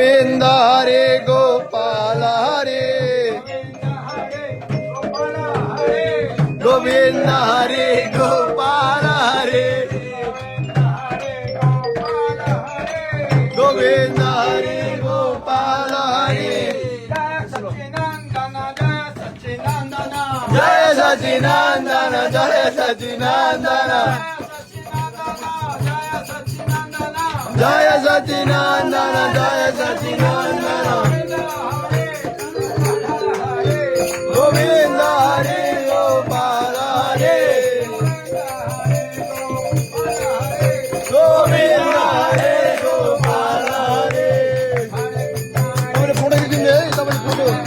गोविंद हरे गोपाल हरे गोविंद हरे गोपाल हरे गोविंद हरे गोपाल हरे जय सचिनंदन जय सचिनंदन जय सचिनंदन जय सचिनंदन गोविंद हरे गोपाल हरे गोविंद हरे गोपाल हरे पुढे घेऊन ये पुढे घेऊन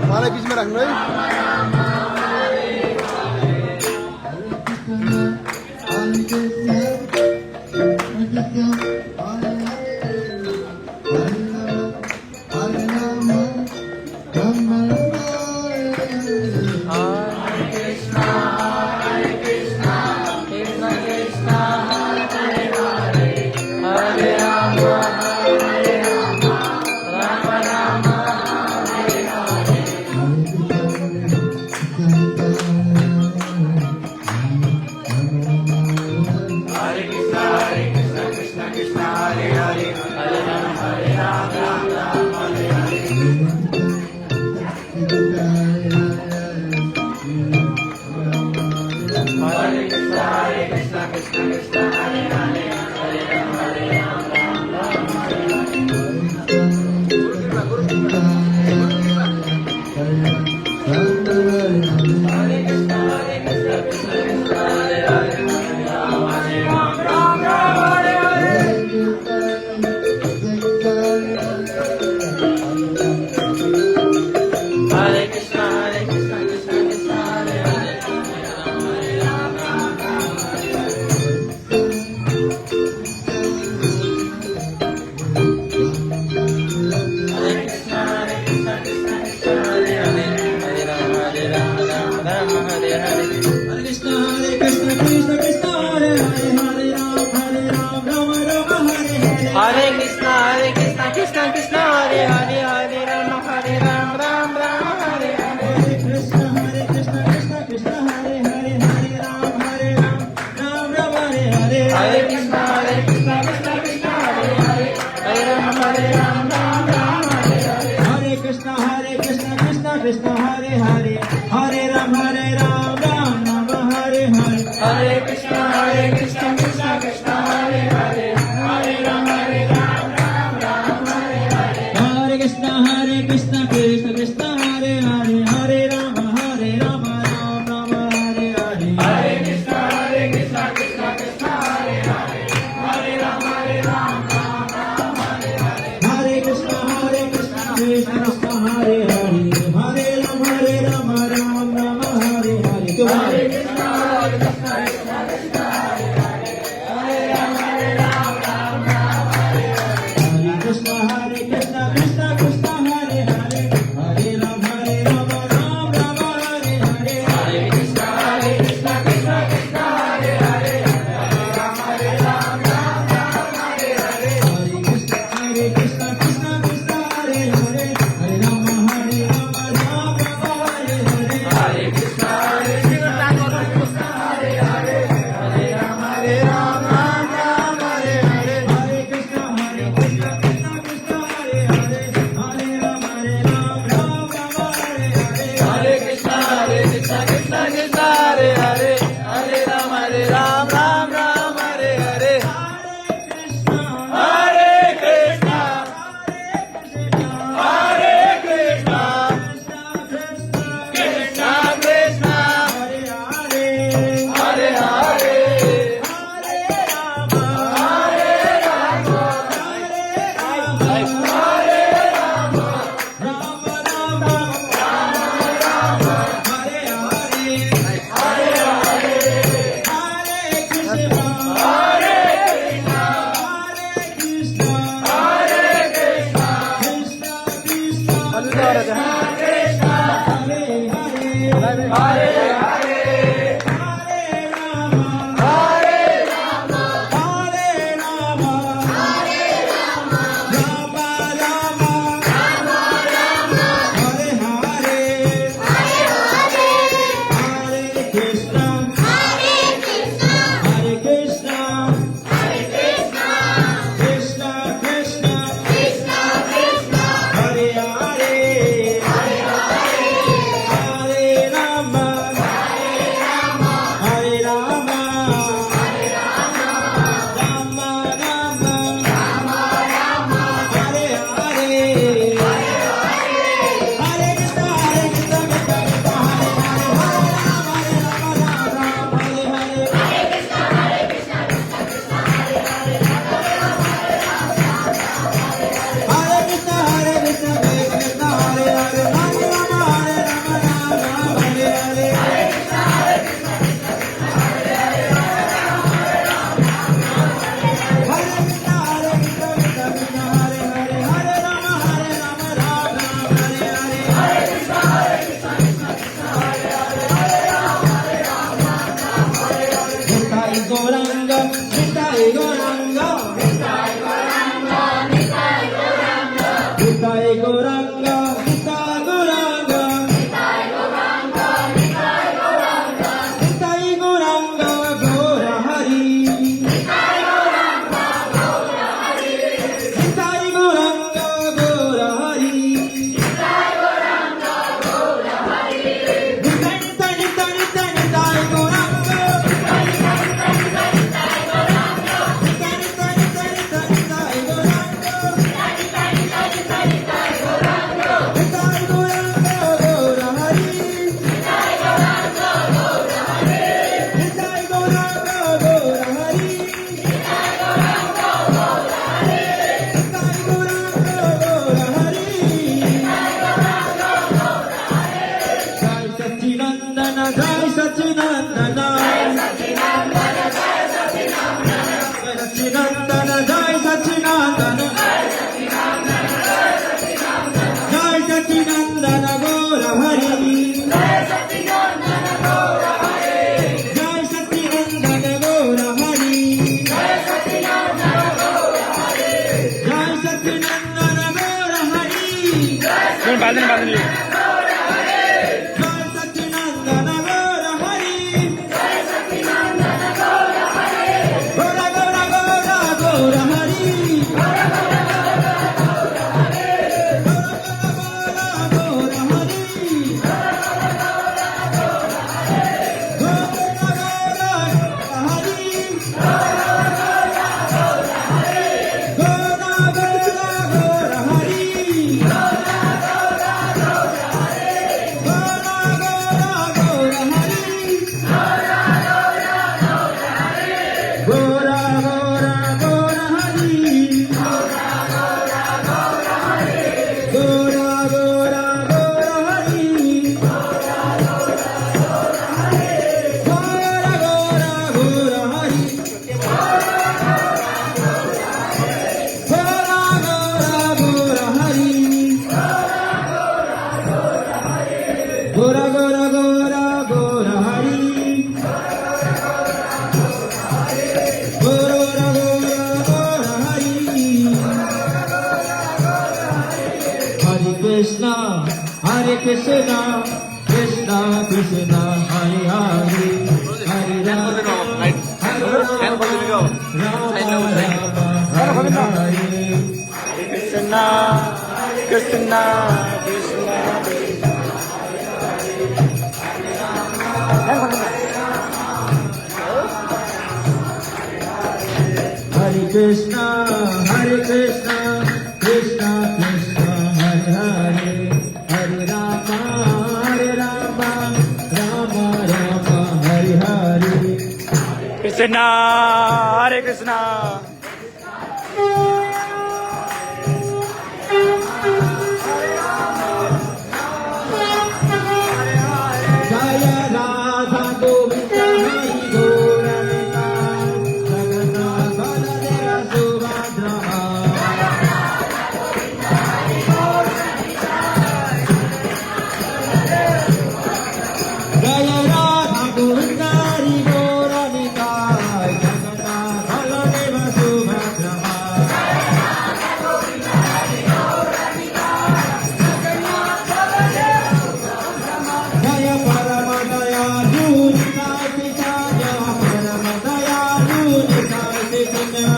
हमारे बीच में रखना है Hare Krishna, Krishna Krishna, Hare Hare. बांधून बांधून Krishna, Krishna Krishna, Hare Hare, Hare Rama, Hand for the video. Rama Rama, Hare Hare. Krishna, Krishna, Krishna. Hare Krishna, Krishna Krishna, Hare Hare, Hare Rama, Rama Rama, Hare Hare. Krishna, Hare Krishna. Jaya Radha Govinda Hari Govinda, Jagannath Baladeva Subhadra. Jaya Radha Govinda Hari Govinda, Jagannath Baladeva Subhadra. Jaya Parama Dayalu Nitai Chaitanya, Parama Dayalu Nitai Chaitanya.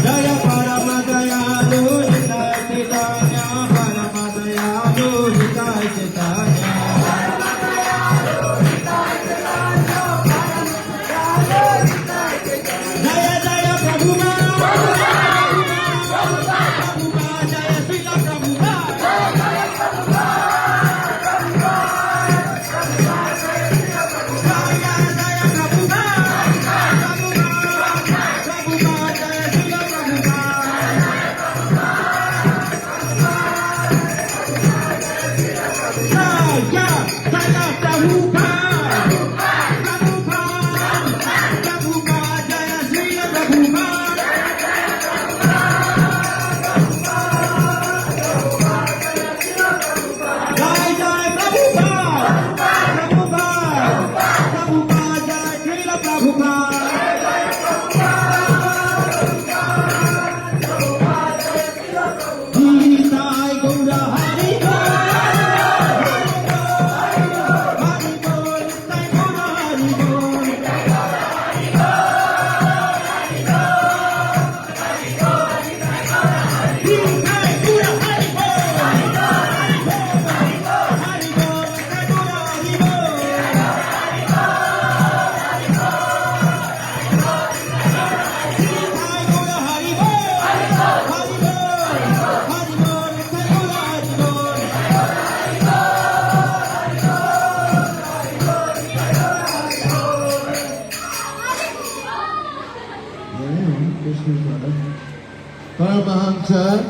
Jaya Parama Dayalu Nitai Chaitanya, Parama Dayalu Nitai Chaitanya. Jaya Jaya Prabhupada, Prabhupada, Jaya Srila Prabhupada. Jaya Jaya Prabhupada, Prabhupada, Jaya Srila Prabhupada. Jaya Jaya Prabhupada, Prabhupada, Prabhupada, Jaya Srila Prabhupada. Jai Jai Prabhupada, Prabhupada, Prabhupada, Jai Srila Prabhupada. Nitai Gaura Hari Bol, Hari Bol, Nitai Gaura Hari Bol. Nitai Gaura Hari Bol, Hari Bol, Nitai Gaura Hari Bol. Nitai Gaura Hari Bol, Hari Bol, Hari Bol, Nitai Gaura Hari Bol. Paramahamsa